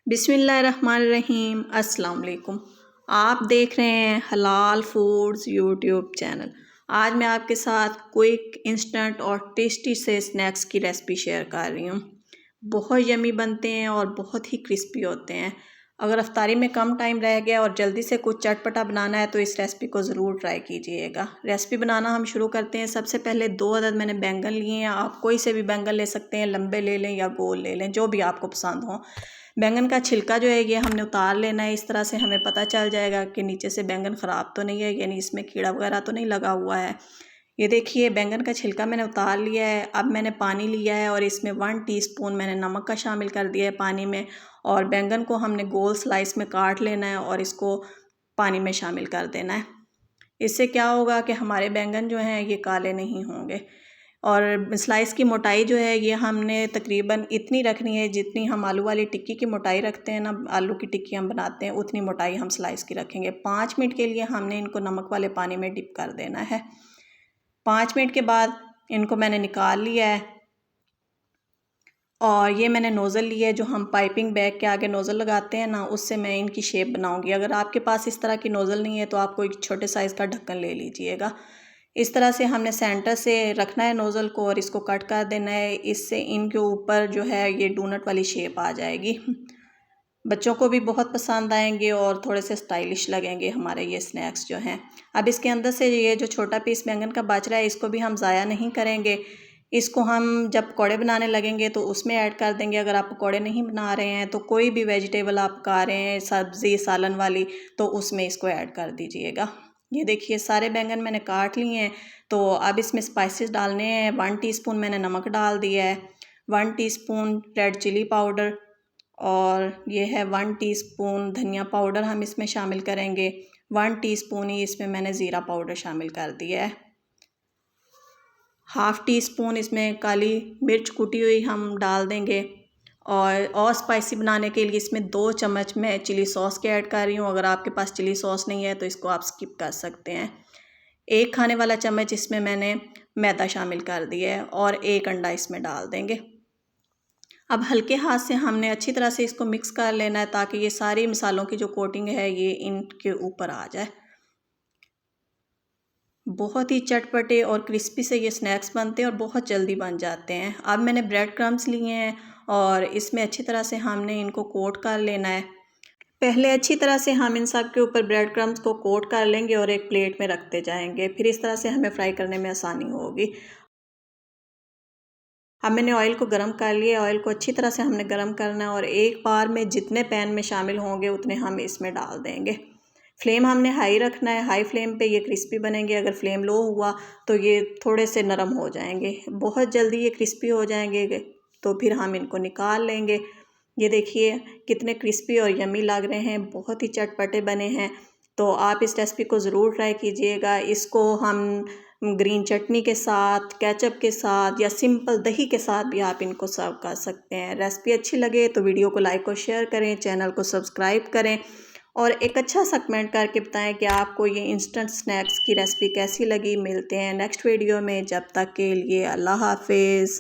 बिस्मिल्लाहिर्रहमानिर्रहीम। अस्सलाम वालेकुम। आप देख रहे हैं हलाल फूड्स यूट्यूब चैनल। आज मैं आपके साथ क्विक इंस्टेंट और टेस्टी से स्नैक्स की रेसिपी शेयर कर रही हूँ। बहुत यमी बनते हैं और बहुत ही क्रिस्पी होते हैं। अगर अफ्तारी में कम टाइम रह गया और जल्दी से कुछ चटपटा बनाना है तो इस रेसिपी को ज़रूर ट्राई कीजिएगा। रेसिपी बनाना हम शुरू करते हैं। सबसे पहले 2 अदद मैंने बैंगन लिए हैं। आप कोई से भी बैंगन ले सकते हैं, लंबे ले लें या गोल ले लें, जो भी आपको पसंद हो। बैंगन का छिलका जो है ये हमने उतार लेना है। इस तरह से हमें पता चल जाएगा कि नीचे से बैंगन ख़राब तो नहीं है, यानी इसमें कीड़ा वगैरह तो नहीं लगा हुआ है। ये देखिए बैंगन का छिलका मैंने उतार लिया है। अब मैंने पानी लिया है और इसमें 1 टीस्पून मैंने नमक का शामिल कर दिया है पानी में, और बैंगन को हमने गोल स्लाइस में काट लेना है और इसको पानी में शामिल कर देना है। इससे क्या होगा कि हमारे बैंगन जो हैं ये काले नहीं होंगे। और स्लाइस की मोटाई जो है ये हमने तकरीबन इतनी रखनी है जितनी हम आलू वाली टिक्की की मोटाई रखते हैं ना, आलू की टिक्की हम बनाते हैं उतनी मोटाई हम स्लाइस की रखेंगे। 5 मिनट के लिए हमने इनको नमक वाले पानी में डिप कर देना है। 5 मिनट के बाद इनको मैंने निकाल लिया है और ये मैंने नोज़ल लिया है, जो हम पाइपिंग बैग के आगे नोज़ल लगाते हैं ना, उससे मैं इनकी शेप बनाऊंगी। अगर आपके पास इस तरह की नोज़ल नहीं है तो आप कोई छोटे साइज़ का ढक्कन ले लीजिएगा। इस तरह से हमने सेंटर से रखना है नोज़ल को और इसको कट कर देना है। इससे इनके ऊपर जो है ये डोनट वाली शेप आ जाएगी। बच्चों को भी बहुत पसंद आएंगे और थोड़े से स्टाइलिश लगेंगे हमारे ये स्नैक्स जो हैं। अब इसके अंदर से ये जो छोटा पीस बैंगन का बच रहा है इसको भी हम ज़ाया नहीं करेंगे। इसको हम जब पकौड़े बनाने लगेंगे तो उसमें ऐड कर देंगे। अगर आप पकौड़े नहीं बना रहे हैं तो कोई भी वेजिटेबल आप पका रहे हैं, सब्ज़ी सालन वाली, तो उसमें इसको ऐड कर दीजिएगा। ये देखिए सारे बैंगन मैंने काट लिए हैं। तो अब इसमें स्पाइसेस डालने हैं। 1 टीस्पून मैंने नमक डाल दिया है, 1 टीस्पून रेड चिली पाउडर, और ये है 1 टीस्पून धनिया पाउडर हम इसमें शामिल करेंगे। 1 टीस्पून ही इसमें मैंने ज़ीरा पाउडर शामिल कर दिया है। हाफ़ टी स्पून इसमें काली मिर्च कुटी हुई हम डाल देंगे। और स्पाइसी बनाने के लिए इसमें 2 चम्मच मैं चिली सॉस के ऐड कर रही हूँ। अगर आपके पास चिली सॉस नहीं है तो इसको आप स्किप कर सकते हैं। 1 खाने वाला चम्मच इसमें मैंने मैदा शामिल कर दिया है और 1 अंडा इसमें डाल देंगे। अब हल्के हाथ से हमने अच्छी तरह से इसको मिक्स कर लेना है ताकि ये सारी मसालों की जो कोटिंग है ये इनके ऊपर आ जाए। बहुत ही चटपटे और क्रिस्पी से ये स्नैक्स बनते हैं और बहुत जल्दी बन जाते हैं। अब मैंने ब्रेड क्रम्स लिए हैं और इसमें अच्छी तरह से हमने इनको कोट कर लेना है। पहले अच्छी तरह से हम इन सब के ऊपर ब्रेड क्रम्स को कोट कर लेंगे और एक प्लेट में रखते जाएंगे। फिर इस तरह से हमें फ्राई करने में आसानी होगी। अब मैंने ऑयल को गरम कर लिया। ऑयल को अच्छी तरह से हमने गरम करना है और एक बार में जितने पैन में शामिल होंगे उतने हम इसमें डाल देंगे। फ्लेम हमने हाई रखना है। हाई फ्लेम पे ये क्रिस्पी बनेंगे। अगर फ्लेम लो हुआ तो ये थोड़े से नरम हो जाएंगे। बहुत जल्दी ये क्रिस्पी हो जाएंगे तो फिर हम इनको निकाल लेंगे। ये देखिए कितने क्रिस्पी और यमी लग रहे हैं, बहुत ही चटपटे बने हैं। तो आप इस रेसिपी को ज़रूर ट्राई कीजिएगा। इसको हम ग्रीन चटनी के साथ, केचप के साथ या सिंपल दही के साथ भी आप इनको सर्व कर सकते हैं। रेसिपी अच्छी लगे तो वीडियो को लाइक और शेयर करें, चैनल को सब्सक्राइब करें और एक अच्छा सा कमेंट करके बताएं कि आपको ये इंस्टेंट स्नैक्स की रेसिपी कैसी लगी। मिलते हैं नेक्स्ट वीडियो में, जब तक के लिए अल्लाह हाफिज़।